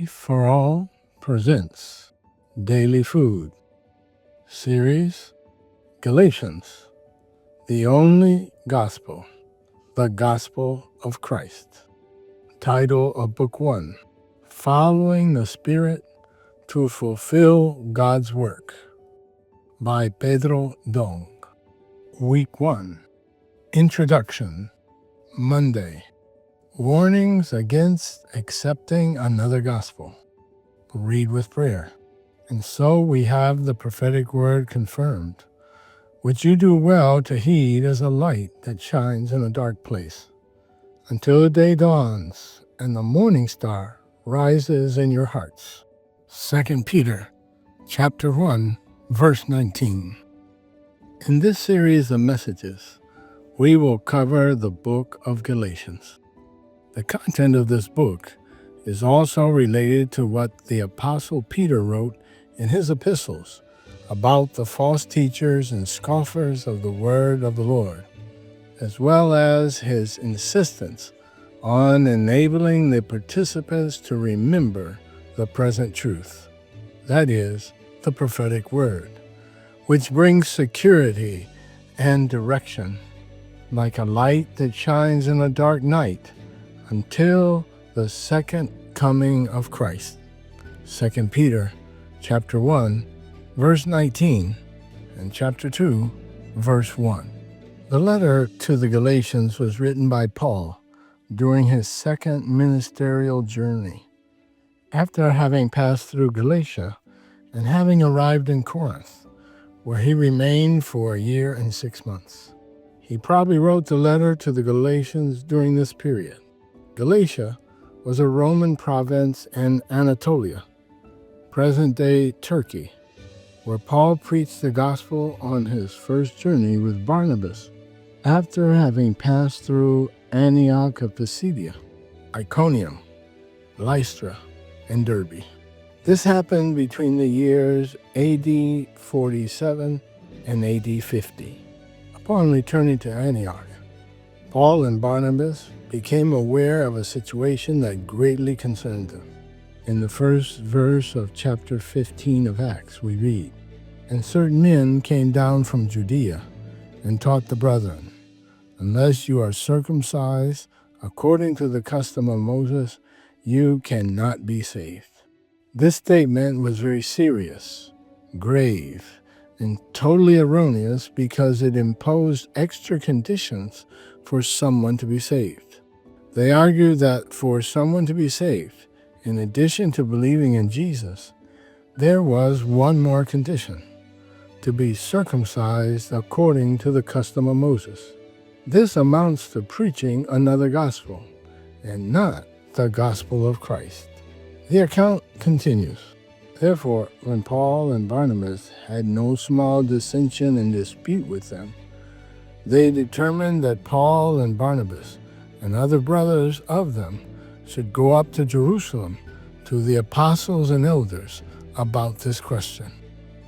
For All presents Daily Food Series Galatians, the only gospel, the gospel of Christ. Title of Book 1, Following the Spirit to Fulfill God's Work, by Pedro. Week 1, Introduction, Monday. Warnings against accepting another gospel. Read with prayer. And so we have the prophetic word confirmed, which you do well to heed as a light that shines in a dark place, until the day dawns and the morning star rises in your hearts. 2 Peter chapter 1, verse 19. In this series of messages, we will cover the book of Galatians. The content of this book is also related to what the Apostle Peter wrote in his epistles about the false teachers and scoffers of the word of the Lord, as well as his insistence on enabling the participants to remember the present truth, that is, the prophetic word, which brings security and direction, like a light that shines in a dark night, until the second coming of Christ. 2 Peter chapter 1, verse 19, and chapter 2, verse 1. The letter to the Galatians was written by Paul during his second ministerial journey, after having passed through Galatia and having arrived in Corinth, where he remained for a year and 6 months. He probably wrote the letter to the Galatians during this period. Galatia was a Roman province in Anatolia, present-day Turkey, where Paul preached the gospel on his first journey with Barnabas, after having passed through Antioch of Pisidia, Iconium, Lystra, and Derbe. This happened between the years AD 47 and AD 50. Upon returning to Antioch, Paul and Barnabas became aware of a situation that greatly concerned them. In the first verse of chapter 15 of Acts, we read, "And certain men came down from Judea and taught the brethren, unless you are circumcised according to the custom of Moses, you cannot be saved." This statement was very serious, grave, and totally erroneous because it imposed extra conditions for someone to be saved. They argued that for someone to be saved, in addition to believing in Jesus, there was one more condition: to be circumcised according to the custom of Moses. This amounts to preaching another gospel, and not the gospel of Christ. The account continues. Therefore, when Paul and Barnabas had no small dissension and dispute with them, they determined that Paul and Barnabas and other brothers of them should go up to Jerusalem to the apostles and elders about this question.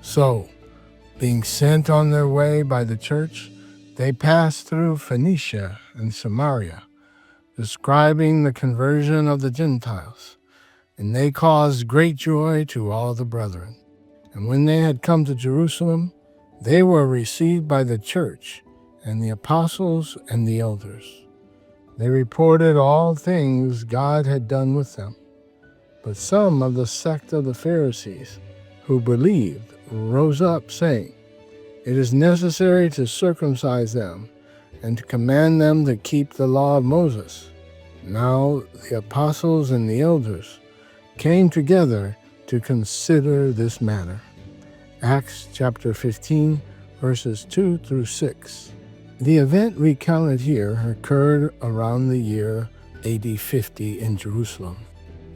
So, being sent on their way by the church, they passed through Phoenicia and Samaria, describing the conversion of the Gentiles, and they caused great joy to all the brethren. And when they had come to Jerusalem, they were received by the church and the apostles and the elders. They reported all things God had done with them. But some of the sect of the Pharisees who believed rose up, saying, "It is necessary to circumcise them and to command them to keep the law of Moses." Now the apostles and the elders came together to consider this matter. Acts chapter 15, verses 2 through 6. The event recounted here occurred around the year AD 50 in Jerusalem.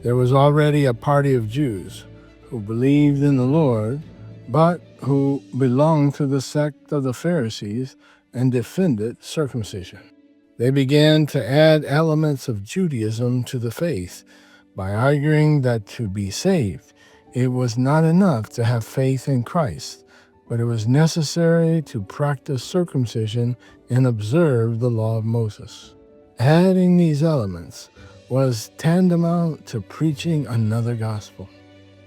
There was already a party of Jews who believed in the Lord, but who belonged to the sect of the Pharisees and defended circumcision. They began to add elements of Judaism to the faith by arguing that to be saved, it was not enough to have faith in Christ, but it was necessary to practice circumcision and observe the law of Moses. Adding these elements was tantamount to preaching another gospel.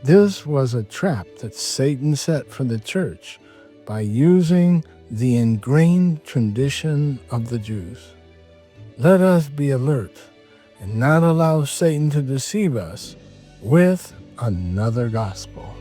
This was a trap that Satan set for the church by using the ingrained tradition of the Jews. Let us be alert and not allow Satan to deceive us with another gospel.